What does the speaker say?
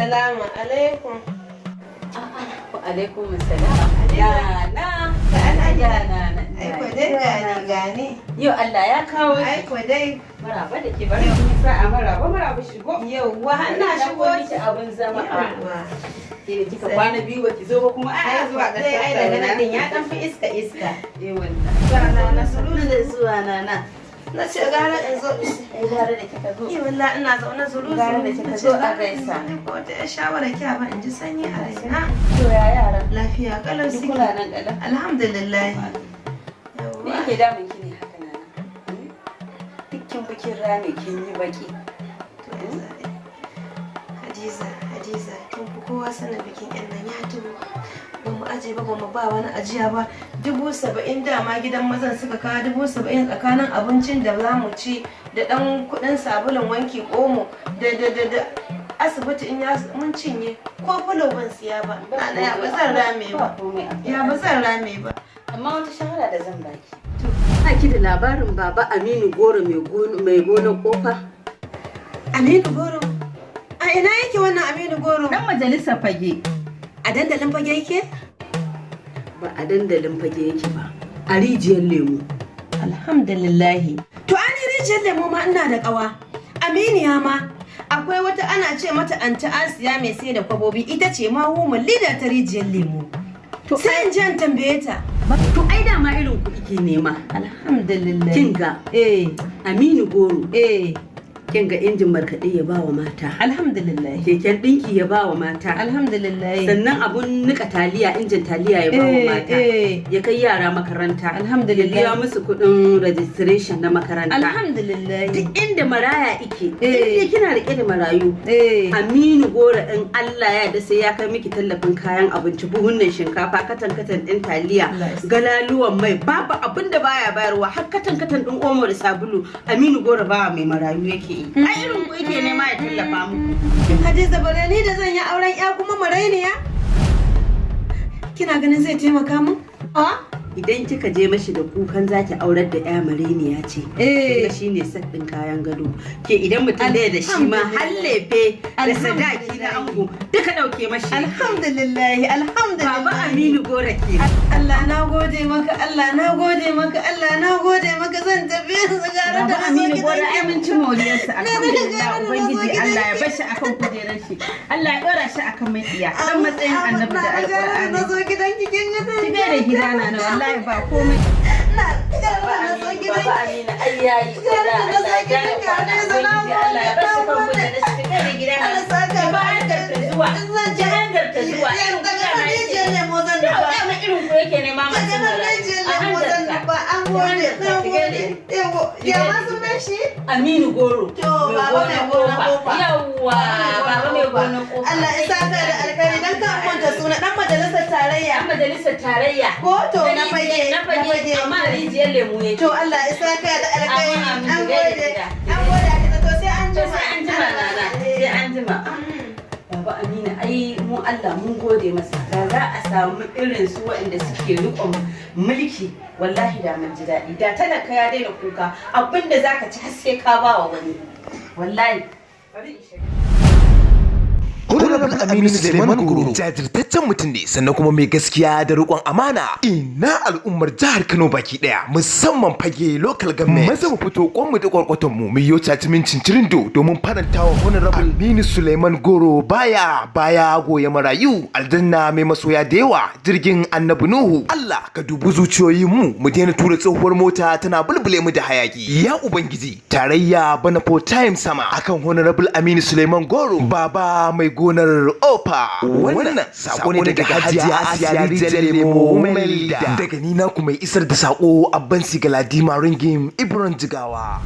Assalamu alaikum. Wa alaikum assalam. Yana. Yana. Ai ko dai gani. Yau Allah ya kawo. Ai ko dai. Maraba da ke bari mun sa'a maraba shigo. Yauwa ina shigo ki abun zama. Yauwa. Ke kika kwana biyu ba ki zo ba kuma Ai zuwa dai ai daga nan din ya dan fi iska. Eh wallahi. Na sulu da zuwa na. Na ce gara in zo. Ai gara da kika zo. Wallahi ina zaune zuru. Gara da kika zo a gaisa. Ko ta shawara kya ba in ji sanyi a raina. To ya yara. Lafiya kalau suke. Kula nan kadan. Alhamdulillah. Me yake damun ki ne haka nan? Dukkin bikin rami kin yi baki. Hadiza, kin fi kowa sanin bikin yan nan ya tuno. Ba mu aje ba mu ba wani ajiya ba. 70,000 dama gidan mazan suka kawo 70,000 tsakanin abincin da za mu ci da dan kudin sabulun wanki omo da asibiti in ya mun cinye ko fulo ban siya ba. Na ya ba zan rame ba. Ya ba zan rame ba. Amma wata shawara da zan baki. Baki da labarin Baba Aminu Goro mai gonar kofa? Aminu Goro? A ina yake wannan Aminu Goro? Dan majalisar fage. A dandalin fage yake? Ba a dandalin fage yake ba. A rijiyar lemu. Alhamdulillahi. To an yi rijiyar lemu ma ina da kawa. Aminiya ma. Akwai wata ana ce mata Anta Asiya mai sai da kwabobi ita ce ma woman leader ta rijiyar lemu. Sai in ji an tambaye ta. To ai dama irin kuɗi ke nema. Alhamdulillah. Kinga. Aminu Goro. Kinga injin markaɗe ya ba wa mata. Alhamdulillah. Keken ɗinki ya ba wa mata. Alhamdulillah. Sannan abun nika taliya injin taliya ya ba wa mata. Ya kai yara makaranta. Alhamdulillah. Ya biya musu kuɗin registration na makaranta. Alhamdulillah. Duk inda maraya ike. Inda kina rike da marayu. Aminu Goro in Allah ya da sai ya kai miki tallafin kayan abinci buhunnan shinkafa katan ɗin taliya. Galaluwan mai babu abin da baya bayarwa har katan ɗin omo da sabulu. Aminu Goro ba mai marayu yake yi. A irin ku yake nema ya tallafa muku. Hadiza bare ni da zan yi auren ya kuma marainiya? Kina ganin zai taimaka min? Idan kika je mashi da kukan zaki aurar da ya mareniya ce. Kuma shine set din kayan gado. Ke idan mutum da shi ma hallefe da sadaki na ango duka dauke mashi. Alhamdulillah. Baba Aminu Goro ke. Allah na gode maka, Allah na gode maka zan tafi sigara da Aminu Goro ai mun ci moriyarsa alhamdulillah ubangiji Allah ya bashi akan kujerar shi. Allah ya dora shi akan mai iya. Dan matsayin annabi da alqur'ani. Na zo gidan ki kin Ki da gidana na wallahi ba komai. Baba Amina ai yayi. Allah ya gane kwana ubangiji Allah ya bashi kan kujerar shi. Ki da gidana. Ba hanzarta zuwa. Ki hanzarta zuwa. Irin ku yake nema masu Aminu Goro. Baba mai gona kofa. Yawwa, baba mai gona kofa. Allah ya saka da alkhairi dan ka manta suna dan majalisar tarayya. Dan majalisar tarayya. Ko to na fage. Amma rijiyar lemu yake. To Allah ya saka da alkhairi. An gode to sai an jima. Sai an jima. Baba Amina ai mu Allah mun gode masa. Da za a samu irin su waɗanda suke riƙon mulki wallahi da mun ji daɗi. Da talaka ya daina kuka abinda zaka ci har sai ka ba wa wani. Wallahi. Honorable Aminu Suleiman Goro jajirtaccen mutum ne sannan kuma mai gaskiya da riƙon amana. Ina al'ummar jihar Kano baki daya musamman fage local government. Maza mu fito kwanmu da kwarkwatan mu yi cacimin cincirindo domin farantawa Honorable Aminu Suleiman Goro baya goya marayu aljanna mai masoya da yawa jirgin Annabi Nuhu. Allah ka dubi zuciyoyin mu daina tura tsohuwar mota tana bulbule mu da hayaki. Ya ubangiji tarayya bana for time sama akan Honorable Aminu Suleiman Goro baba mai gonar ofa. Wannan sako ne daga Hajiya Asiya Rijiyar Lemo Melida. Daga ni na kuma isar da sako Abban Sigaladima Ringim Ibron Jigawa.